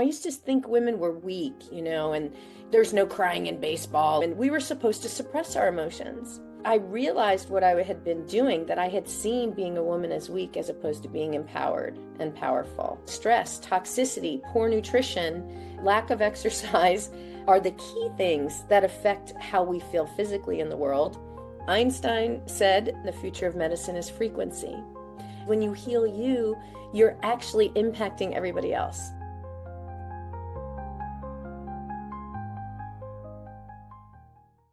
I used to think women were weak, and there's no crying in baseball, and we were supposed to suppress our emotions. I realized what I had been doing, that I had seen being a woman as weak as opposed to being empowered and powerful. Stress, toxicity, poor nutrition, lack of exercise are the key things that affect how we feel physically in the world. Einstein said the future of medicine is frequency. When you heal you, you're actually impacting everybody else.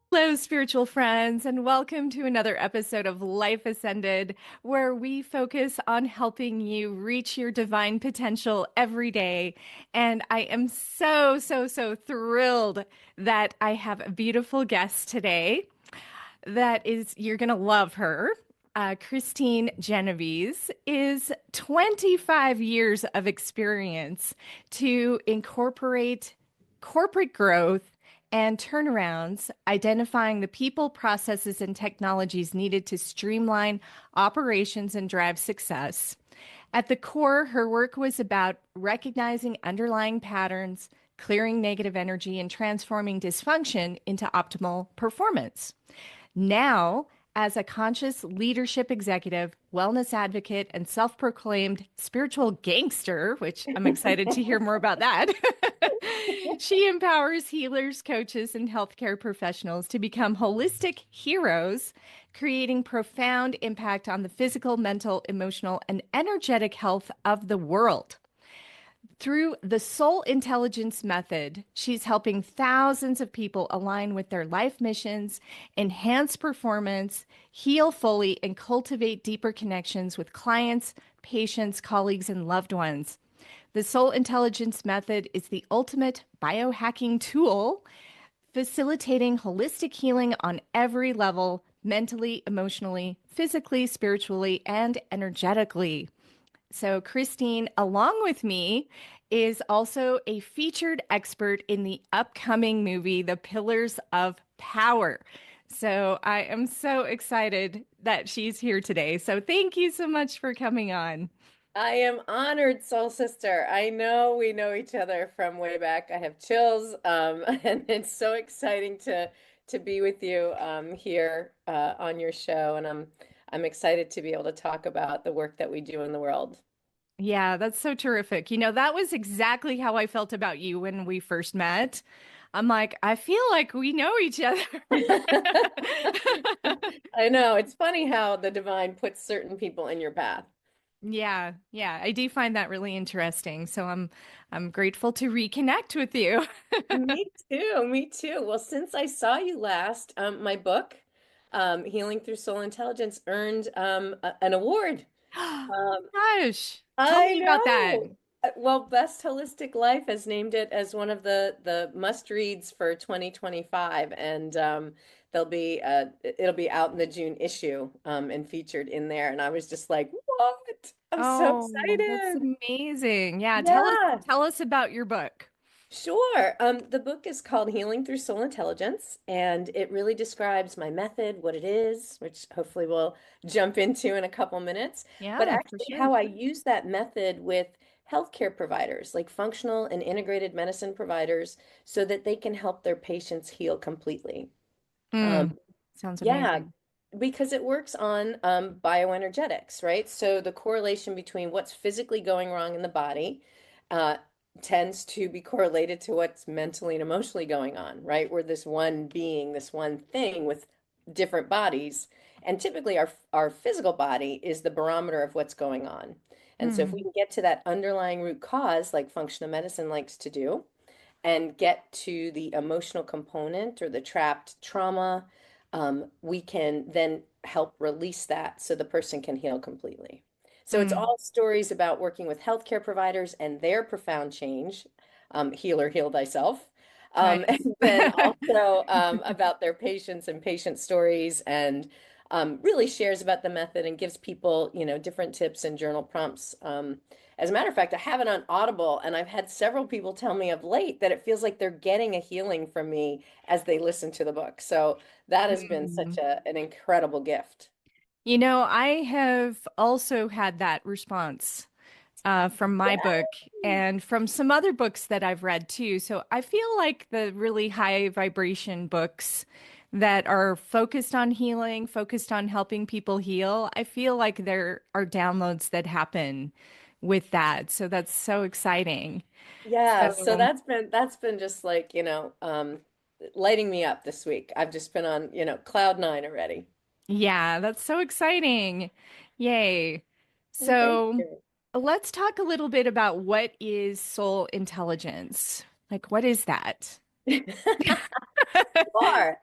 Hello, spiritual friends, and welcome to another episode of Life Ascended, where we focus on helping you reach your divine potential every day. And I am so thrilled that I have a beautiful guest today. You're going to love her. Kristine Genovese is 25 years of experience to incorporate corporate growth and turnarounds, identifying the people, processes, and technologies needed to streamline operations and drive success. At the core, her work was about recognizing underlying patterns, clearing negative energy, and transforming dysfunction into optimal performance. Now, as a conscious leadership executive, wellness advocate, and self-proclaimed spiritual gangster, which I'm excited to hear more about that, she empowers healers, coaches, and healthcare professionals to become holistic heroes, creating profound impact on the physical, mental, emotional, and energetic health of the world. Through the Soul Intelligence Method, she's helping thousands of people align with their life missions, enhance performance, heal fully, and cultivate deeper connections with clients, patients, colleagues, and loved ones. The Soul Intelligence Method is the ultimate biohacking tool, facilitating holistic healing on every level, mentally, emotionally, physically, spiritually, and energetically. So, Kristine, along with me, is also a featured expert in the upcoming movie, The Pillars of Power. So, I am so excited that she's here today. So, thank you so much for coming on. I am honored, soul sister. I know we know each other from way back. I have chills, and it's so exciting to be with you here on your show, and I'm excited to be able to talk about the work that we do in the world. Yeah, that's so terrific. You know, that was exactly how I felt about you when we first met. I'm like, I feel like we know each other. I know it's funny how the divine puts certain people in your path. Yeah, I do find that really interesting. So I'm grateful to reconnect with you. Me too, me too. Well, since I saw you last, my book, Healing Through Soul Intelligence, earned an award. Um, Gosh, tell I me about that. know. Well, Best Holistic Life has named it as one of the must reads for 2025, and it'll be out in the June issue and featured in there. And I was just like, what? I'm so Oh, that's excited. amazing. Yeah, Yeah. tell us about your book. Sure. The book is called Healing Through Soul Intelligence, and it really describes my method, what it is, which hopefully we'll jump into in a couple minutes, but Yeah, for actually sure. how I use that method with healthcare providers, like functional and integrated medicine providers, so that they can help their patients heal completely. Um, Mm, sounds yeah, amazing. because it works on bioenergetics, right? So the correlation between what's physically going wrong in the body uh, tends to be correlated to what's mentally and emotionally going on, right? We're this one being, this one thing with different bodies. And typically our physical body is the barometer of what's going on. And so if we Mm, can get to that underlying root cause, like functional medicine likes to do, and get to the emotional component or the trapped trauma, we can then help release that so the person can heal completely. So it's mm, all stories about working with healthcare providers and their profound change, healer, heal thyself. And nice. then also about their patients and patient stories, and really shares about the method and gives people, different tips and journal prompts. As a matter of fact, I have it on Audible, and I've had several people tell me of late that it feels like they're getting a healing from me as they listen to the book. So that has been such Mm. an incredible gift. You know, I have also had that response. from my book and from some other books that I've read too. So I feel like the really high vibration books that are focused on healing, focused on helping people heal, I feel like there are downloads that happen with that. So that's so exciting. Yeah, so So that's been just like, lighting me up this week. I've just been on, cloud nine already. yeah, that's so exciting. Yay. Well, thank So you. let's talk a little bit about what is soul intelligence? Like, what is that? Sure.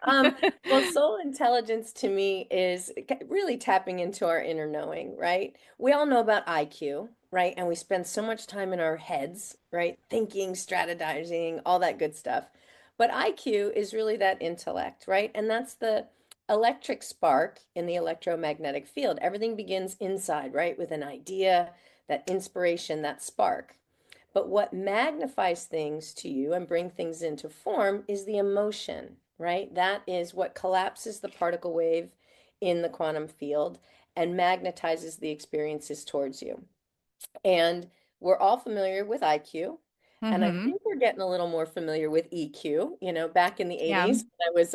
Well, soul intelligence to me is really tapping into our inner knowing, right? We all know about IQ, right? And we spend so much time in our heads, right? Thinking, strategizing, all that good stuff. But IQ is really that intellect, right? And that's the electric spark in the electromagnetic field. Everything begins inside, right? With an idea, that inspiration, that spark. But what magnifies things to you and bring things into form is the emotion, right? That is what collapses the particle wave in the quantum field and magnetizes the experiences towards you. And we're all familiar with IQ. And I Mm-hmm. think we're getting a little more familiar with EQ. Back in the Yeah. 80s, when I was,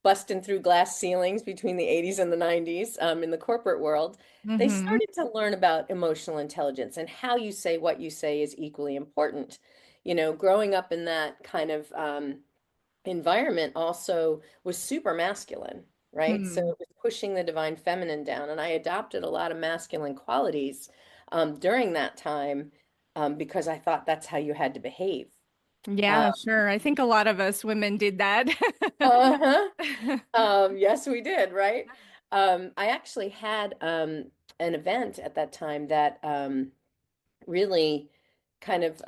busting through glass ceilings between the 80s and the 90s, in the corporate world, they Mm-hmm. started to learn about emotional intelligence and how you say what you say is equally important. Growing up in that kind of environment also was super masculine, right? So Hmm. it was pushing the divine feminine down. And I adopted a lot of masculine qualities during that time because I thought that's how you had to behave. Uh, Yeah, sure. I think a lot of us women did that. uh-huh. Yes, we did, right? I actually had an event at that time that really kind of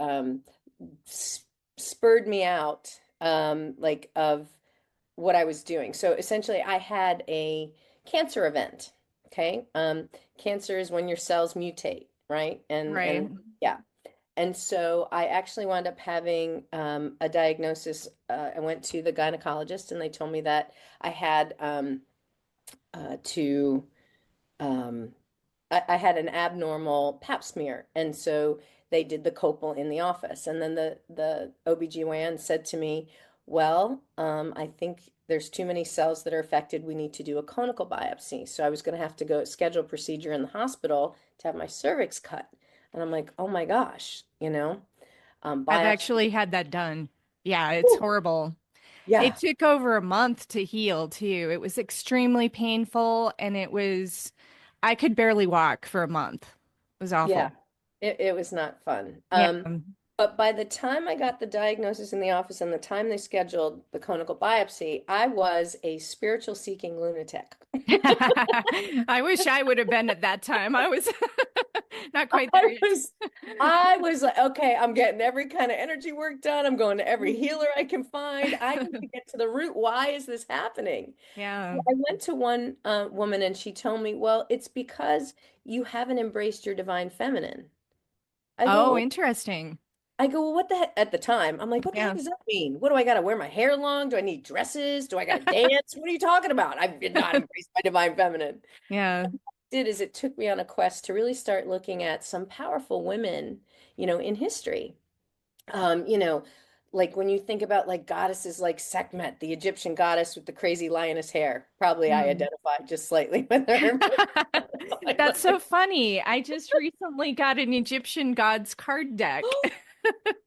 s spurred me out, like of what I was doing. So essentially, I had a cancer event. Okay. Cancer is when your cells mutate, right? And Right. yeah. And so I actually wound up having a diagnosis. I went to the gynecologist, and they told me that I had to I had an abnormal pap smear. And so they did the copal in the office. And then the OBGYN said to me, well, I think there's too many cells that are affected. We need to do a conical biopsy. So I was going to have to go schedule a procedure in the hospital to have my cervix cut. And I'm like, oh my gosh, I've biopsy. actually had that done. Yeah, it's Whew. horrible. It Yeah, took over a month to heal too. It was extremely painful and I could barely walk for a month. It was yeah. awful. It was not fun. Yeah. But by the time I got the diagnosis in the office and the time they scheduled the conical biopsy, I was a spiritual seeking lunatic. I wish I would have been at that time. I was not quite there I yet. was I was like, okay, I'm getting every kind of energy work done. I'm going to every healer I can find. I need to get to the root. Why is this happening? Yeah. Well, I went to one woman and she told me, well, it's because you haven't embraced your divine feminine. I Oh, go, interesting. well, what the heck? At the time, I'm like, what the heck Yeah. does that mean? What do I got to wear my hair long? Do I need dresses? Do I got to dance? What are you talking about? I did not embrace my divine feminine. Yeah. And what it did is it took me on a quest to really start looking at some powerful women, in history. Um, you know, like when you think about like goddesses like Sekhmet, the Egyptian goddess with the crazy lioness hair, probably I Hmm. identify just slightly with her. That's so funny. I just recently got an Egyptian gods card deck.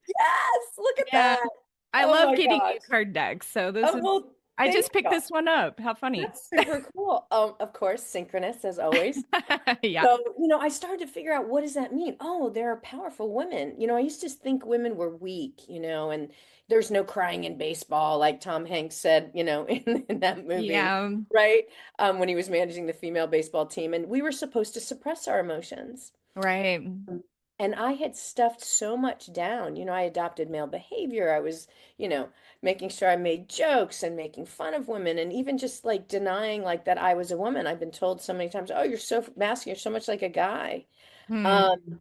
Yes, look at Yeah. that. I Oh love my getting gosh. new card decks. So Oh, well, I thank just picked you. this one up. How funny. That's super cool. Of course, synchronous as always. Yeah. So, I started to figure out what does that mean? Oh, there are powerful women. I used to think women were weak, and there's no crying in baseball, like Tom Hanks said, in that movie, Yeah. right? When he was managing the female baseball team, and we were supposed to suppress our emotions. Right. And I had stuffed so much down. I adopted male behavior. I was, making sure I made jokes and making fun of women and even just like denying like that I was a woman. I've been told so many times, "Oh, you're so masculine, you're so much like a guy." Hmm. Um,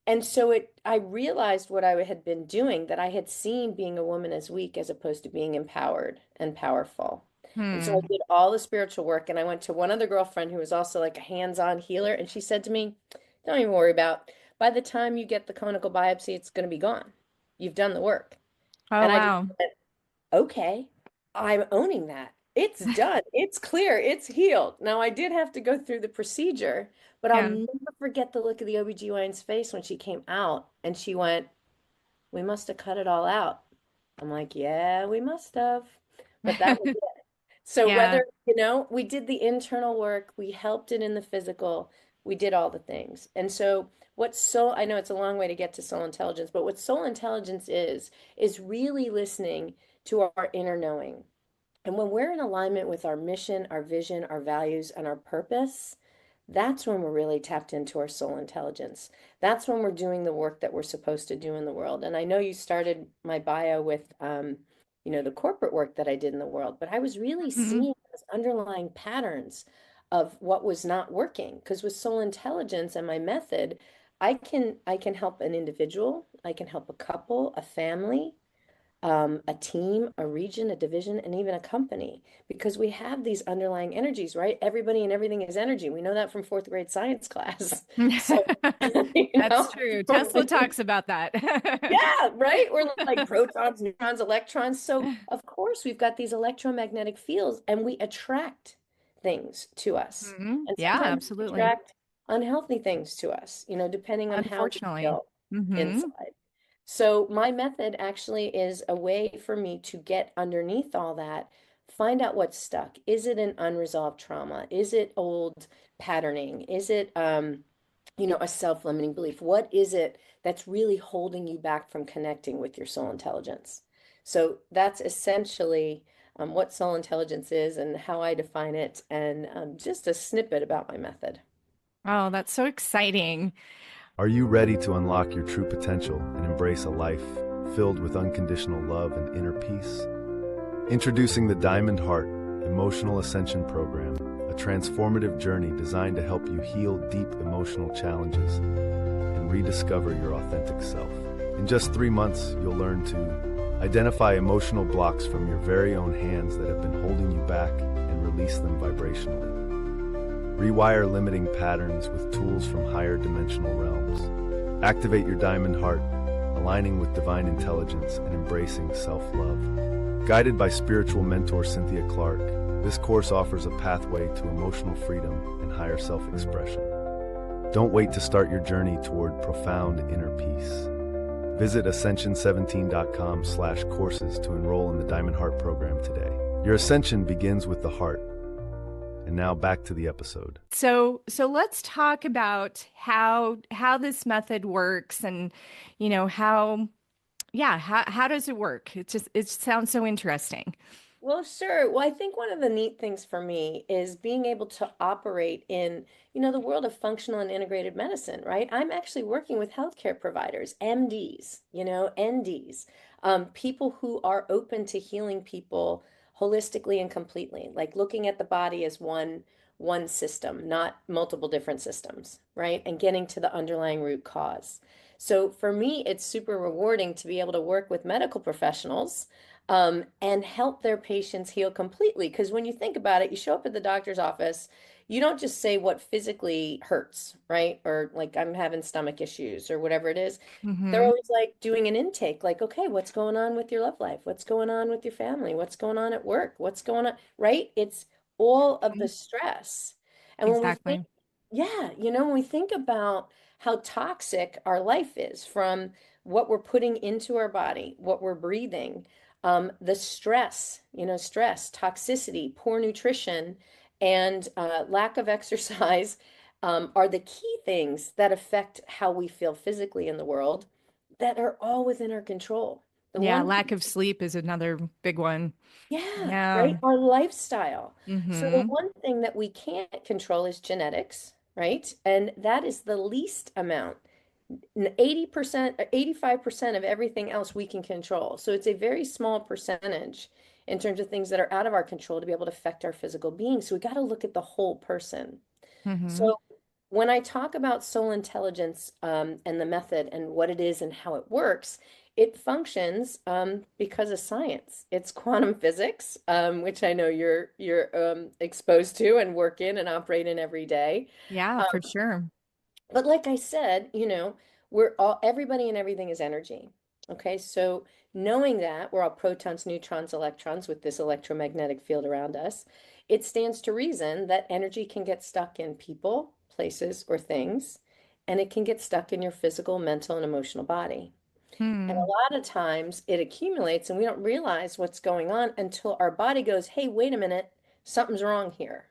and so I realized what I had been doing, that I had seen being a woman as weak as opposed to being empowered and powerful. And so I Hmm. did all the spiritual work and I went to one other girlfriend who was also like a hands-on healer and she said to me, "Don't even worry about by the time you get the conical biopsy, it's going to be gone. You've done the work. Oh, And I just wow. went, okay, I'm owning that. It's done. It's clear. It's healed. Now, I did have to go through the procedure, but I'll Yeah. never forget the look of the OBGYN's face when she came out and she went, we must have cut it all out. I'm like, yeah, we must have. But that was it. So Yeah. whether, we did the internal work, we helped it in the physical, we did all the things. And so I know it's a long way to get to soul intelligence, but what soul intelligence is really listening to our inner knowing. And when we're in alignment with our mission, our vision, our values, and our purpose, that's when we're really tapped into our soul intelligence. That's when we're doing the work that we're supposed to do in the world. And I know you started my bio with, the corporate work that I did in the world, but I was really Mhm. seeing those underlying patterns of what was not working. Because with soul intelligence and my method, I can help an individual, I can help a couple, a family, a team, a region, a division, and even a company, because we have these underlying energies, right? Everybody and everything is energy. We know that from fourth grade science class. So, you That's know, true. Tesla talks about that. yeah, right? We're like protons, neutrons, electrons. So, of course, we've got these electromagnetic fields and we attract things to us. And Yeah, sometimes we absolutely. attract unhealthy things to us, depending on how we Unfortunately. feel Hmm. inside. So my method actually is a way for me to get underneath all that, find out what's stuck. Is it an unresolved trauma? Is it old patterning? Is it a self-limiting belief? What is it that's really holding you back from connecting with your soul intelligence? So that's essentially what soul intelligence is and how I define it, and just a snippet about my method. Oh, that's so exciting. Are you ready to unlock your true potential and embrace a life filled with unconditional love and inner peace? Introducing the Diamond Heart Emotional Ascension Program, a transformative journey designed to help you heal deep emotional challenges and rediscover your authentic self. In just 3 months, you'll learn to identify emotional blocks from your very own hands that have been holding you back and release them vibrationally. Rewire limiting patterns with tools from higher dimensional realms. Activate your diamond heart, aligning with divine intelligence and embracing self-love. Guided by spiritual mentor Cynthia Clark, this course offers a pathway to emotional freedom and higher self-expression. Don't wait to start your journey toward profound inner peace. Visit ascension17.com/courses to enroll in the Diamond Heart program today. Your ascension begins with the heart. And now back to the episode. So let's talk about how this method works and how does it work? It sounds so interesting. Well, sure. Well, I think one of the neat things for me is being able to operate in, the world of functional and integrated medicine, right? I'm actually working with healthcare providers, MDs, NDs, people who are open to healing people holistically and completely, like looking at the body as one system, not multiple different systems, right? And getting to the underlying root cause. So for me, it's super rewarding to be able to work with medical professionals and help their patients heal completely. Because when you think about it, you show up at the doctor's office, you don't just say what physically hurts, right? Or like, I'm having stomach issues or whatever it is. They're Hmm. always like doing an intake, like, okay, what's going on with your love life? What's going on with your family? What's going on at work? What's going on, right? It's all of the stress. And when we think, Exactly. yeah, when we think about how toxic our life is, from what we're putting into our body, what we're breathing, the stress, toxicity, poor nutrition, and lack of exercise are the key things that affect how we feel physically in the world, that are all within our control. The Yeah, one, lack of sleep is another big one. yeah, Yeah. right, our lifestyle. So the Hmm. one thing that we can't control is genetics, right? And that is the least amount. 80%, 85% of everything else we can control. So it's a very small percentage in terms of things that are out of our control to be able to affect our physical being. So we got to look at the whole person. Hmm. So when I talk about soul intelligence and the method and what it is and how it works, it functions because of science. It's quantum physics, which I know you're exposed to and work in and operate in every day. Yeah, Um, for sure. But like I said, we're all, everybody and everything is energy. Okay, so knowing that we're all protons, neutrons, electrons with this electromagnetic field around us, it stands to reason that energy can get stuck in people, places, or things, and it can get stuck in your physical, mental, and emotional body. And Hmm. a lot of times it accumulates and we don't realize what's going on until our body goes, hey, wait a minute, something's wrong here.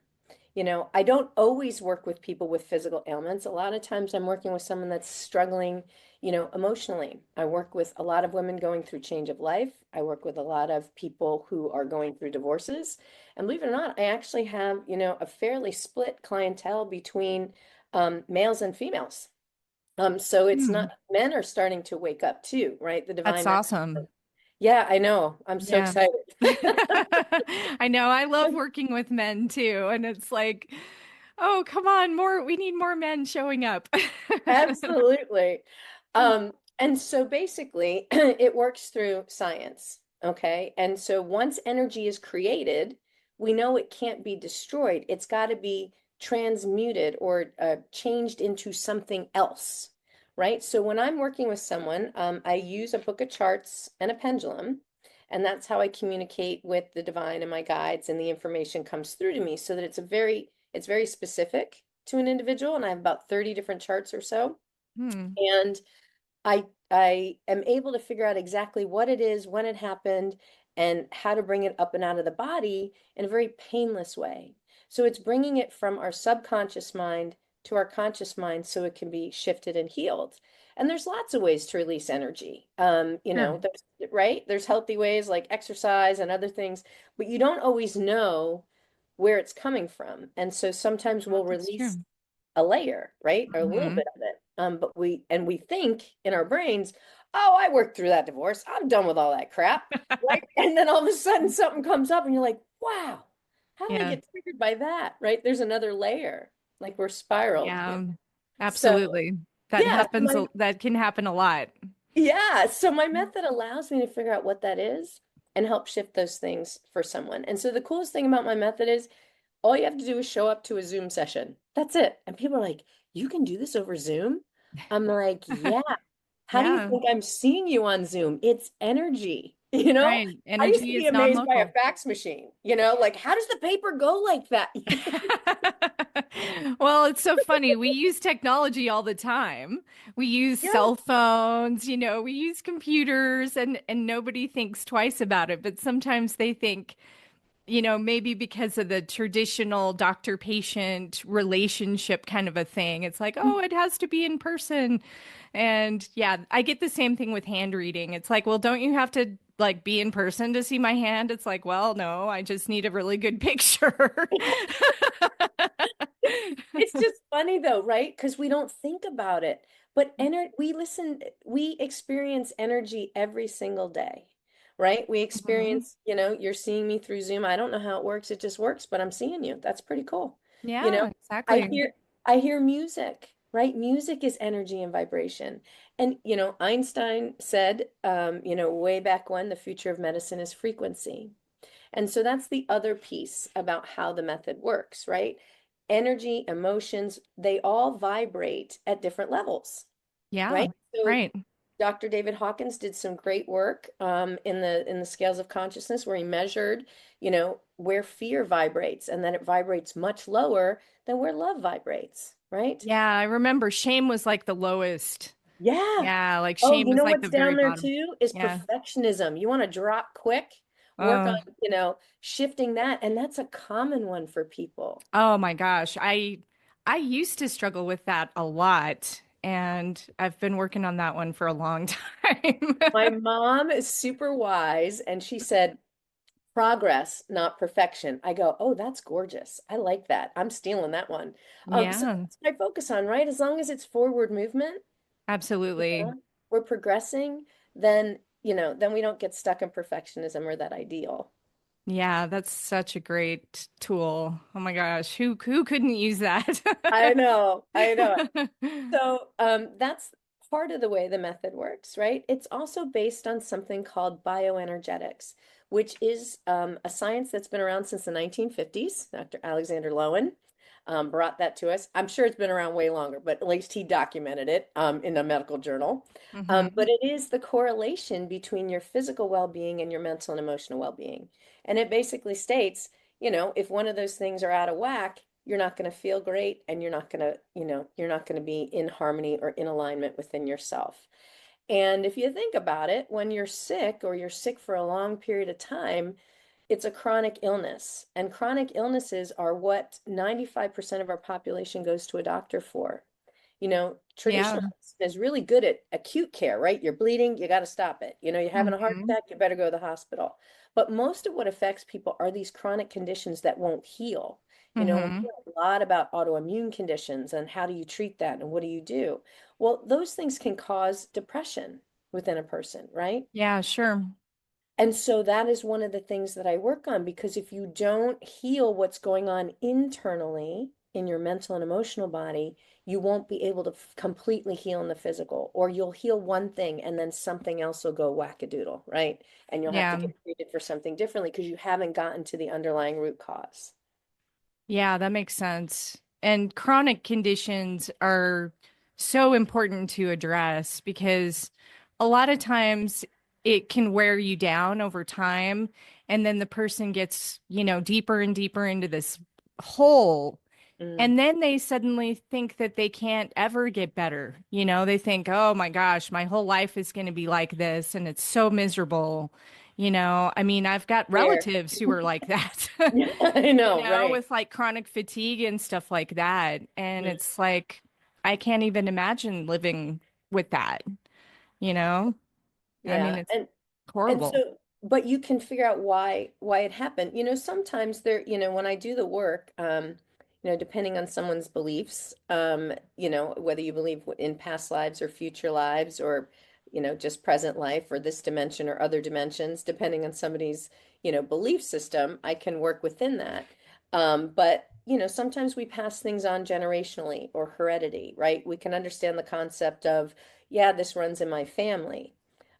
I don't always work with people with physical ailments. A lot of times I'm working with someone that's struggling, emotionally. I work with a lot of women going through change of life. I work with a lot of people who are going through divorces. And believe it or not, I actually have, a fairly split clientele between males and females. So it's Hmm. not, men are starting to wake up too, right? The That's divine masculine. awesome. Yeah, I know. I'm so Yeah. excited. I know. I love working with men too. And it's like, oh, come on, more, we need more men showing up. Absolutely. And so basically, it works through science. Okay. And so once energy is created, we know it can't be destroyed. It's got to be transmuted or changed into something else. Right. So when I'm working with someone, I use a book of charts and a pendulum. And that's how I communicate with the divine and my guides, and the information comes through to me so that it's very specific to an individual, and I have about 30 different charts or so. Hmm. And I am able to figure out exactly what it is, when it happened, and how to bring it up and out of the body in a very painless way. So it's bringing it from our subconscious mind to our conscious mind so it can be shifted and healed. And there's lots of ways to release energy. Sure. Right? There's healthy ways like exercise and other things, but you don't always know where it's coming from. And so sometimes Oh, we'll that's release true. a layer, right? Or a little Hmm. bit of it. But we think in our brains, oh, I worked through that divorce. I'm done with all that crap, right? And then all of a sudden something comes up and you're like, wow, how did I Yeah. get triggered by that? Right? There's another layer, like we're spiraled. Yeah. So Absolutely. That yeah, happens, that can happen a lot. so my method allows me to figure out what that is and help shift those things for someone. And so the coolest thing about my method is all you have to do is show up to a Zoom session. That's it. And people are like, you can do this over Zoom? I'm like, yeah. How do you Yeah. think I'm seeing you on Zoom? It's energy, you know? Right. I used to Energy be is amazed by a non-local. fax machine, like, how does the paper go like that? Well, it's so funny. We use technology all the time. We use Yeah. cell phones, we use computers and nobody thinks twice about it, but sometimes they think, maybe because of the traditional doctor-patient relationship kind of a thing. It's like, oh, it has to be in person. And yeah, I get the same thing with hand reading. It's like, well, don't you have to like be in person to see my hand? It's like, well, no, I just need a really good picture. It's just funny though, right? Because we don't think about it. But we experience energy every single day, right? We Mhm. experience, you're seeing me through Zoom. I don't know how it works. It just works, but I'm seeing you. That's pretty cool. You know, Yeah, I exactly. hear I hear music, right? Music is energy and vibration. And, Einstein said, way back when, the future of medicine is frequency. And so that's the other piece about how the method works, right? Energy, emotions, they all vibrate at different levels, Yeah, right? So right. Dr. David Hawkins did some great work in the scales of consciousness where he measured, where fear vibrates and that it vibrates much lower than where love vibrates, right? Yeah, I remember shame was like the lowest. Yeah. Yeah, like Oh, shame you was know like the what's very down there bottom. too is Yeah. perfectionism. You want to drop quick, work on, Oh, shifting that. And that's a common one for people. oh my gosh. I used to struggle with that a lot, and I've been working on that one for a long time. My mom is super wise, and she said, progress, not perfection. I go, oh, that's gorgeous. I like that. I'm stealing that one. So Yeah, that's what I focus on, right? As long as it's forward movement, absolutely. yeah, we're progressing, then we don't get stuck in perfectionism or that ideal. Yeah, that's such a great tool. Oh my gosh, who couldn't use that? I know, I know. So that's part of the way the method works, right? It's also based on something called bioenergetics, which is a science that's been around since the 1950s, Dr. Alexander Lowen. brought that to us. I'm sure it's been around way longer, but at least he documented it in a medical journal. But Hmm. it is the correlation between your physical well-being and your mental and emotional well-being. And it basically states, if one of those things are out of whack, you're not going to feel great and you're not going to, you're not going to be in harmony or in alignment within yourself. And if you think about it, when you're sick or you're sick for a long period of time, it's a chronic illness. And chronic illnesses are what 95% of our population goes to a doctor for. Traditional Yeah. medicine is really good at acute care, right? You're bleeding, you got to stop it. You're having a heart Hmm. attack, you better go to the hospital. But most of what affects people are these chronic conditions that won't heal. We Hmm. hear a lot about autoimmune conditions and how do you treat that and what do you do? Well, those things can cause depression within a person, right? Yeah, sure. And so that is one of the things that I work on because if you don't heal what's going on internally in your mental and emotional body, you won't be able to completely heal in the physical, or you'll heal one thing and then something else will go wackadoodle, right? And you'll have to Yeah. get treated for something differently because you haven't gotten to the underlying root cause. Yeah, that makes sense. And chronic conditions are so important to address because a lot of times it can wear you down over time. And then the person gets, deeper and deeper into this hole. Mm, And then they suddenly think that they can't ever get better. They think, oh my gosh, my whole life is going to be like this and it's so miserable. I mean, I've got there. relatives who are like that. Yeah, I know, right? With like chronic fatigue and stuff like that. And Mm, it's like, I can't even imagine living with that, you know? I mean, yeah. it's And horrible. so, but you can figure out why it happened. Sometimes there, when I do the work, depending on someone's beliefs, whether you believe in past lives or future lives or, just present life or this dimension or other dimensions, depending on somebody's, belief system, I can work within that. But sometimes we pass things on generationally or heredity, right? We can understand the concept of, yeah, this runs in my family.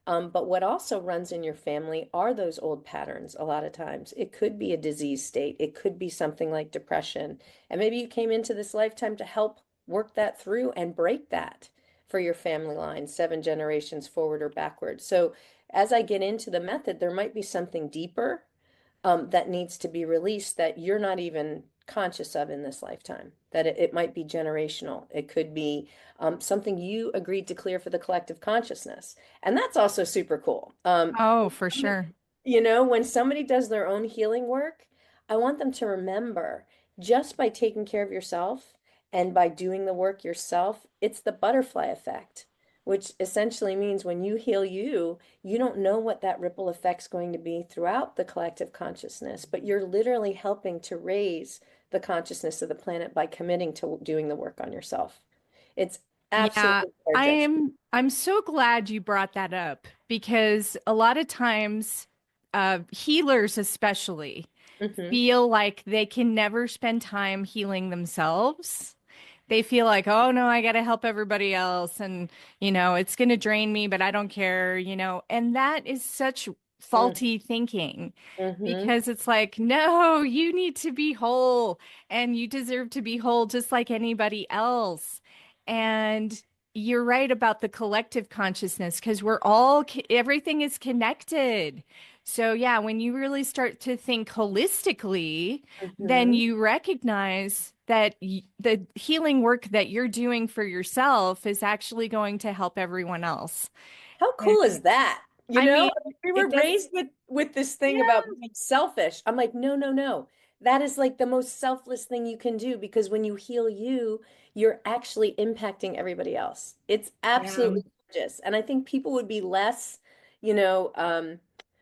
But what also runs in your family are those old patterns a lot of times. It could be a disease state, it could be something like depression. And maybe you came into this lifetime to help work that through and break that for your family line, 7 generations forward or backward. So as I get into the method, there might be something deeper that needs to be released that you're not even conscious of in this lifetime, that it might be generational. It could be something you agreed to clear for the collective consciousness. And that's also super cool. Oh, for sure. When somebody does their own healing work, I want them to remember just by taking care of yourself and by doing the work yourself, it's the butterfly effect, which essentially means when you heal you, you don't know what that ripple effect's going to be throughout the collective consciousness, but you're literally helping to raise the consciousness of the planet by committing to doing the work on yourself. It's Yeah, absolutely gorgeous. I'm so glad you brought that up because a lot of times healers especially Hmm. feel like they can never spend time healing themselves. They feel like, oh no, I got to help everybody else. And, it's going to drain me, but I don't care, and that is such faulty thinking Mm-hmm. because it's like, no, you need to be whole and you deserve to be whole just like anybody else. And you're right about the collective consciousness because everything is connected. So, yeah, when you really start to think holistically, then Mm-hmm. you recognize that the healing work that you're doing for yourself is actually going to help everyone else. How And cool is that? I mean, We were it does, raised with this thing yeah, about being selfish. I'm like, no, no, no. That is like the most selfless thing you can do because when you heal you, you're actually impacting everybody else. It's yeah, absolutely gorgeous. And I think people would be less, you know, um,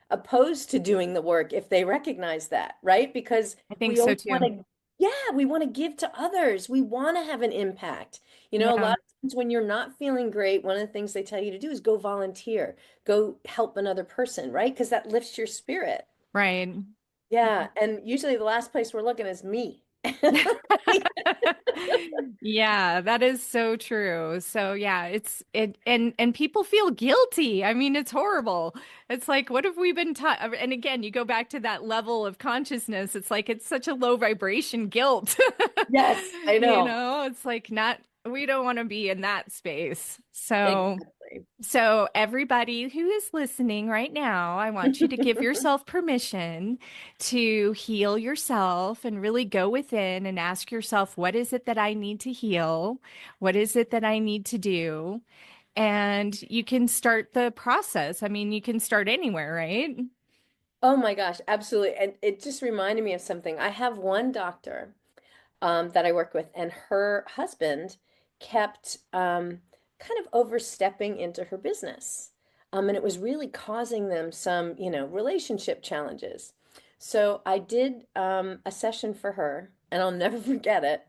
opposed to doing the work if they recognize that, right? Because I think we so always want too. to, yeah, we want to give to others. We want to have an impact. A Yeah, lot of times when you're not feeling great, one of the things they tell you to do is go volunteer, go help another person, right? Because that lifts your spirit. right. Yeah. And usually the last place we're looking is me. Yeah, that is so true. So yeah, and people feel guilty. I mean, it's horrible. It's like, what have we been taught? And again, you go back to that level of consciousness. It's like it's such a low vibration guilt. Yes, I You know. know, it's like not we don't want to be in that space. So Exactly. so, everybody who is listening right now, I want you to give yourself permission to heal yourself and really go within and ask yourself, what is it that I need to heal? What is it that I need to do? And you can start the process. I mean, you can start anywhere, right? Oh my gosh, absolutely. And it just reminded me of something. I have one doctor that I work with, and her husband kept kind of overstepping into her business. And it was really causing them some, relationship challenges. So I did a session for her, and I'll never forget it.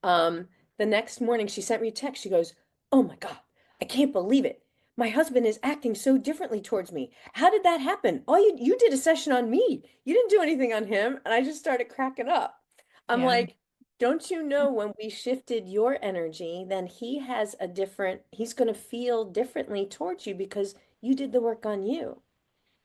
Um, the next morning, she sent me a text. She goes, "Oh my God, I can't believe it. My husband is acting so differently towards me. How did that happen? Oh, you did a session on me. You didn't do anything on him." And I just started cracking up. I'm Yeah. like, don't you know when we shifted your energy, then he's going to feel differently towards you because you did the work on you.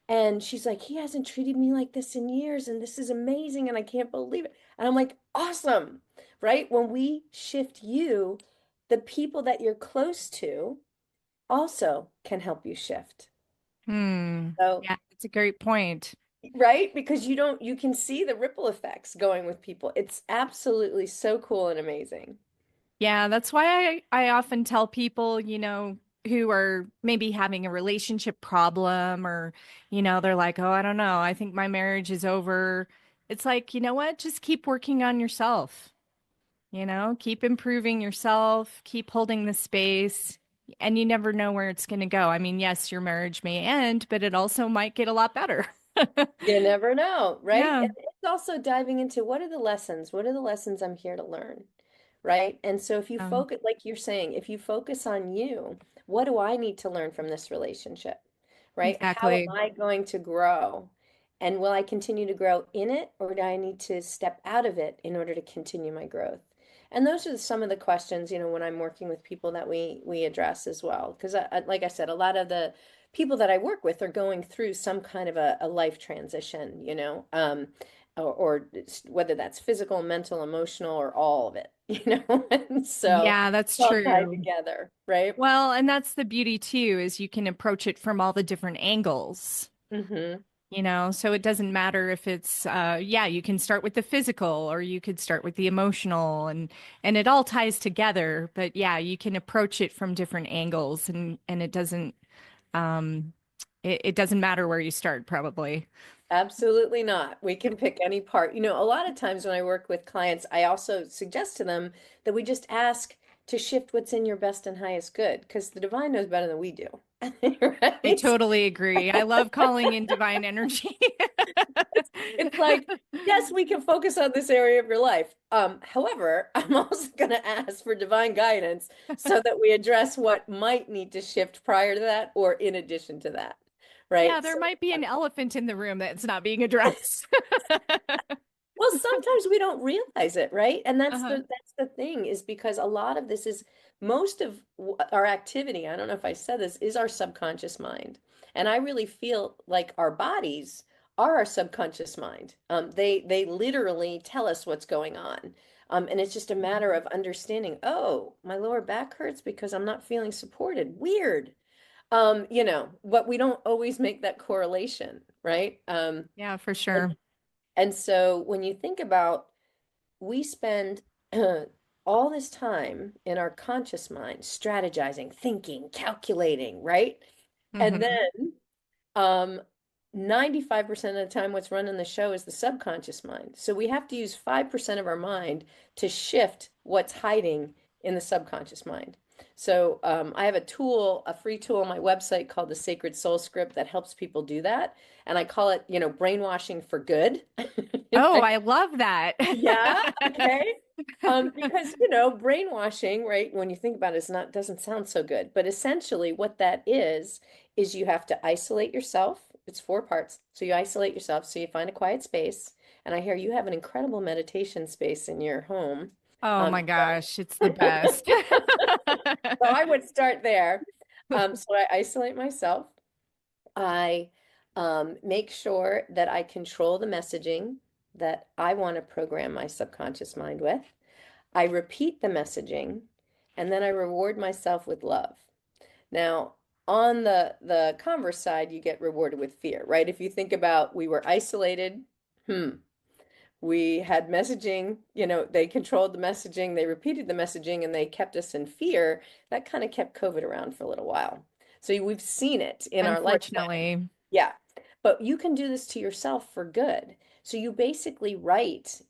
And she's like, he hasn't treated me like this in years, and this is amazing, and I can't believe it. And I'm like, awesome, right? When we shift you, the people that you're close to also can help you shift. Hmm. So, Yeah, it's a great point. right? Because you can see the ripple effects going with people. It's absolutely so cool and amazing. Yeah, that's why I often tell people, who are maybe having a relationship problem or, they're like, oh, I don't know, I think my marriage is over. It's like, you know what? Just keep working on yourself, keep improving yourself, keep holding the space, and you never know where it's going to go. I mean, yes, your marriage may end, but it also might get a lot better. You never know, right? Yeah. And it's also diving into what are the lessons? What are the lessons I'm here to learn? Right? And so if you Um, focus, like you're saying, if you focus on you, what do I need to learn from this relationship? Right? How am exactly. I going to grow? And will I continue to grow in it, or do I need to step out of it in order to continue my growth? And those are some of the questions, when I'm working with people that we address as well. Because like I said, a lot of the people that I work with are going through some kind of a life transition, or whether that's physical, mental, emotional, or all of it, And so Yeah, it's that's all tied true. together, right? Well, and that's the beauty too, is you can approach it from all the different angles, Mm-hmm. so it doesn't matter if it's yeah, you can start with the physical or you could start with the emotional and it all ties together, but yeah, you can approach it from different angles and um it doesn't matter where you start probably. Absolutely not. We can pick any part. A lot of times when I work with clients, I also suggest to them that we just ask to shift what's in your best and highest good, because the divine knows better than we do, I right? totally agree. I love calling in divine energy. It's like, yes, we can focus on this area of your life. However, I'm also going to ask for divine guidance so that we address what might need to shift prior to that or in addition to that, Yeah, right? there So, might be an elephant in the room that's not being addressed. well, sometimes we don't realize it, right? And that's Uh-huh. the thing is because a lot of this is most of our activity, I don't know if I said this, is our subconscious mind. And I really feel like our bodies are our subconscious mind. They literally tell us what's going on. And it's just a matter of understanding, oh, my lower back hurts because I'm not feeling supported. Weird. But we don't always make that correlation, right? Yeah, for And sure. and so when you think about, we spend all this time in our conscious mind strategizing, thinking, calculating, right? And Hmm. then um, 95% of the time, what's running the show is the subconscious mind. So we have to use 5% of our mind to shift what's hiding in the subconscious mind. So I have a free tool on my website called the Sacred Soul Script that helps people do that. And I call it, brainwashing for good. Oh, I love that. Yeah, okay. Because brainwashing, right, when you think about it, doesn't sound so good. But essentially what that is you have to isolate yourself. It's 4 parts. So you isolate yourself, so you find a quiet space. And I hear you have an incredible meditation space in your home. Oh Um, my gosh, it's the best. so I would start there. So I isolate myself. I make sure that I control the messaging that I want to program my subconscious mind with. I repeat the messaging, and then I reward myself with love. Now, on the converse side, you get rewarded with fear, right? If you think about we were isolated, hmm, we had messaging, they controlled the messaging, they repeated the messaging, and they kept us in fear. That kind of kept COVID around for a little while. So we've seen it in our lifetime. Unfortunately. Yeah. But you can do this to yourself for good. So you basically write,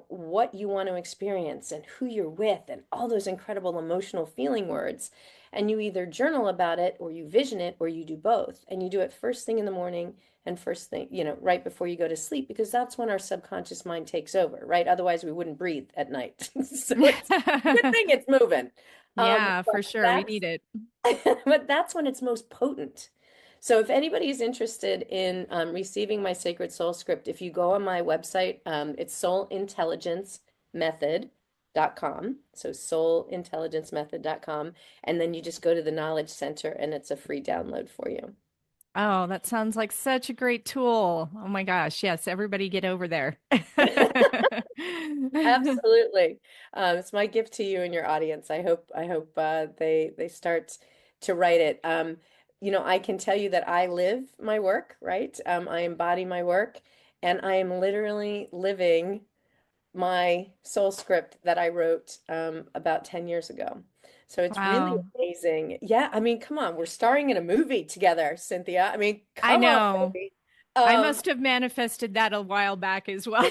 what you want to experience and who you're with and all those incredible emotional feeling words. And you either journal about it or you vision it or you do both. And you do it first thing in the morning and first thing, right before you go to sleep, because that's when our subconscious mind takes over, right? Otherwise, we wouldn't breathe at night. So it's a good thing it's moving. Yeah, But for sure. We that's need it. but that's when it's most potent. So if anybody is interested in receiving my Sacred Soul script, if you go on my website, it's soulintelligencemethod.com. So soulintelligencemethod.com. And then you just go to the Knowledge Center and it's a free download for you. Oh, that sounds like such a great tool. Oh my gosh. Yes, everybody get over there. Absolutely. It's my gift to you and your audience. I hope they start to write it. I can tell you that I live my work, right? I embody my work, and I am literally living my soul script that I wrote about 10 years ago. So it's really Wow. amazing. Yeah, I mean, come on, we're starring in a movie together, Cynthia. I mean, I come on, know. baby. I Um, must have manifested that a while back as well.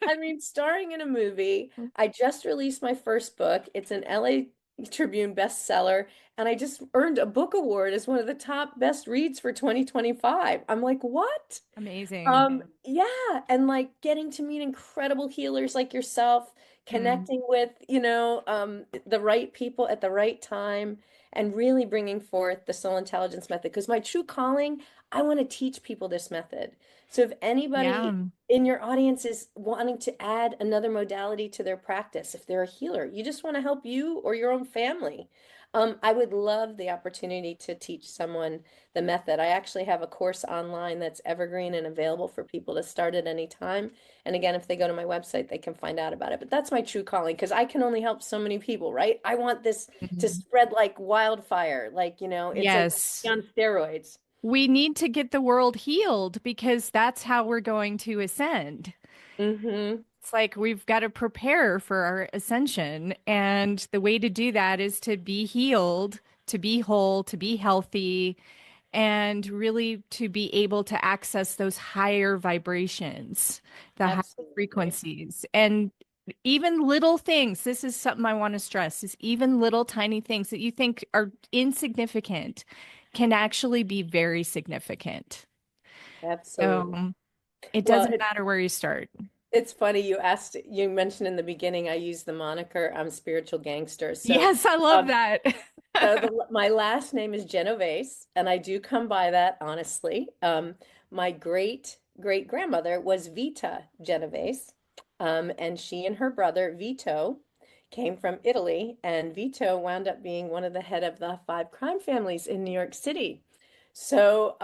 I mean, starring in a movie. I just released my first book. It's an LA Tribune bestseller, and I just earned a book award as one of the top best reads for 2025. I'm like, what? Amazing. Yeah, and like getting to meet incredible healers like yourself, Mm, connecting with, the right people at the right time, and really bringing forth the soul intelligence method. Because my true calling, I want to teach people this method. So if anybody yeah. in your audience is wanting to add another modality to their practice, if they're a healer, you just want to help you or your own family, I would love the opportunity to teach someone the method. I actually have a course online that's evergreen and available for people to start at any time. And again, if they go to my website, they can find out about it. But that's my true calling because I can only help so many people, right? I want this to Mhm. spread like wildfire. Like, it's like Yes. on steroids. We need to get the world healed because that's how we're going to ascend. Mm-hmm. It's like we've got to prepare for our ascension. And the way to do that is to be healed, to be whole, to be healthy, and really to be able to access those higher vibrations, the higher Absolutely. frequencies. And even little things, this is something I want to stress, is even little tiny things that you think are insignificant can actually be very significant. Absolutely. So it Well, doesn't matter where you start. it's funny you mentioned in the beginning I use the moniker I'm spiritual gangster. So Yes, I love um, that. my last name is Genovese, and I do come by that honestly. My great great grandmother was Vita Genovese, and she and her brother Vito came from Italy, and Vito wound up being one of the head of the five crime families in New York City. So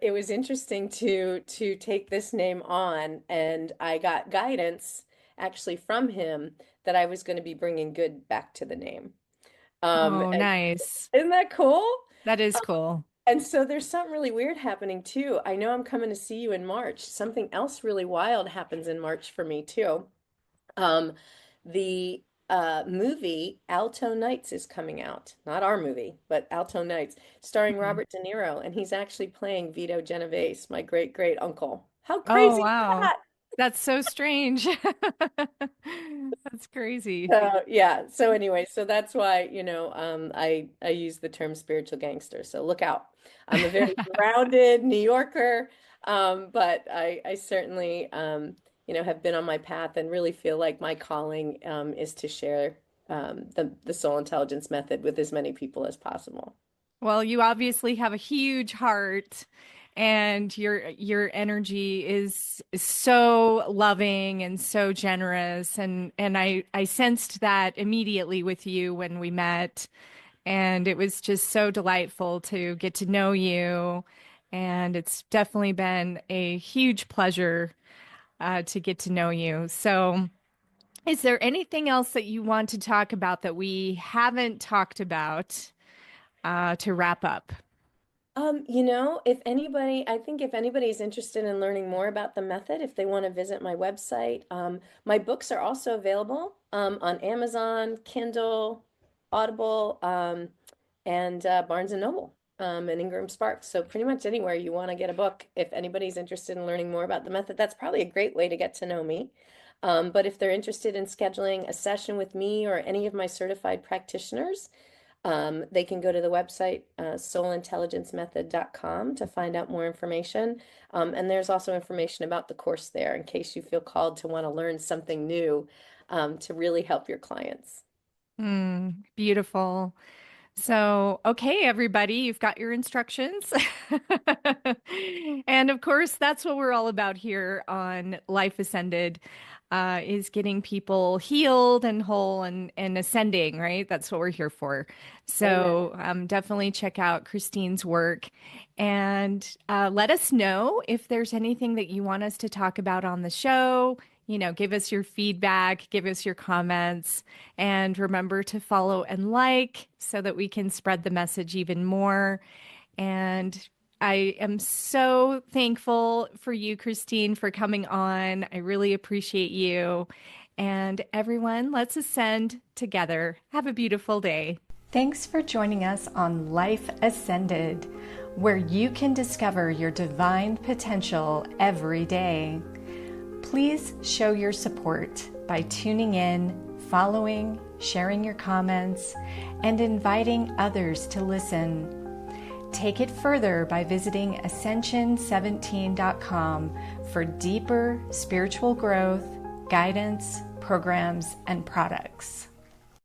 it was interesting to take this name on, and I got guidance actually from him that I was going to be bringing good back to the name. Oh, And nice. isn't that cool? That is Uh, cool. And so there's something really weird happening too. I know I'm coming to see you in March. Something else really wild happens in March for me too. Um, the movie Alto Nights is coming out. Not our movie, but Alto Nights, starring Mhm. Robert De Niro, and he's actually playing Vito Genovese, my great great uncle. How Oh, crazy is wow. that? That's so strange. That's crazy. So yeah. So anyway, so that's why, I use the term spiritual gangster. So look out. I'm a very grounded New Yorker, but I certainly have been on my path and really feel like my calling is to share the soul intelligence method with as many people as possible. Well, you obviously have a huge heart, and your energy is so loving and so generous, and I sensed that immediately with you when we met, and it was just so delightful to get to know you, and it's definitely been a huge pleasure to get to know you. So, is there anything else that you want to talk about that we haven't talked about to wrap up? If anybody, I think if anybody's interested in learning more about the method, if they want to visit my website, my books are also available on Amazon, Kindle, Audible, and Barnes and Noble, and Ingram Sparks. So pretty much anywhere you want to get a book, if anybody's interested in learning more about the method, that's probably a great way to get to know me. But if they're interested in scheduling a session with me or any of my certified practitioners, they can go to the website, soulintelligencemethod.com, to find out more information. And there's also information about the course there in case you feel called to want to learn something new, to really help your clients. Beautiful. So, okay, everybody, you've got your instructions. And of course, that's what we're all about here on Life Ascended, is getting people healed and whole and ascending, right? That's what we're here for. So, definitely check out Kristine's work and let us know if there's anything that you want us to talk about on the show. Give us your feedback, give us your comments, and remember to follow and like so that we can spread the message even more. And I am so thankful for you, Kristine, for coming on. I really appreciate you. And everyone, let's ascend together. Have a beautiful day. Thanks for joining us on Life Ascended, where you can discover your divine potential every day. Please show your support by tuning in, following, sharing your comments, and inviting others to listen. Take it further by visiting Ascension17.com for deeper spiritual growth, guidance, programs, and products.